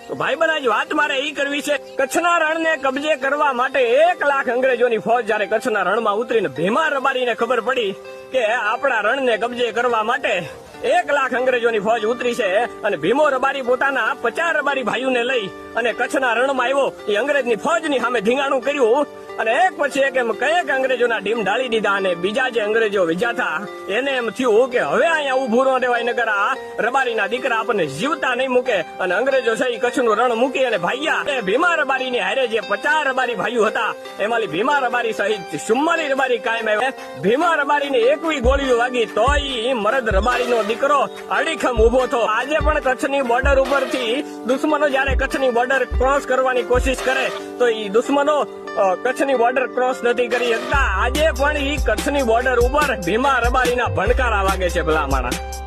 તો ભાઈ બનાજ વાત મારે ઈ કરવી છે, કચ્છના રણને કબજે કરવા માટે 1 લાખ અંગ્રેજોની ફોજ જયારે કચ્છના રણમાં ઉતરીને ભીમા રબારીને ખબર પડી કે આપણા રણને કબજે કરવા માટે 1 લાખ અંગ્રેજોની ફોજ ઉતરી છે અને ભીમો રબારી પોતાના 50 રબારી ભાઈઓને લઈ અને કચ્છના રણમાં આવ્યો. એ અંગ્રેજની ફોજની સામે ધીંગાણું કર્યું અને એક પછી એક એમ કયેક અંગ્રેજોના ડીમ ઢાળી દીધા અને બીજા જે અંગ્રેજો વિજાતા એને એમ થયું કે હવે અહીંયા ઉભું ન રહેવાય, નગર આ રબારીના દીકરા આપણને જીવતા નહીં મૂકે. અને અંગ્રેજો છે કચ્છનું રણ મૂકી અને ભાગ્યા. ભીમા રબારીની હારે જે 50 રબારી ભાઈઓ હતા એમાંથી ભીમા રબારી સહિત 44 રબારી કાયમ આવ્યા. ભીમા રબારીને 21 ગોળીઓ વાગી તોય મરદ રબારીનો દીકરો અડીખમ ઉભો થયો. આજે પણ કચ્છની બોર્ડર ઉપરથી દુશ્મનો જયારે કચ્છની બોર્ડર ક્રોસ કરવાની કોશિશ કરે તો એ દુશ્મનો કચ્છની બોર્ડર ક્રોસ નથી કરી શકતા. આજે પણ ઈ કચ્છની બોર્ડર ઉપર ભીમા રબારીના ભણકારા વાગે છે ભલા માણા.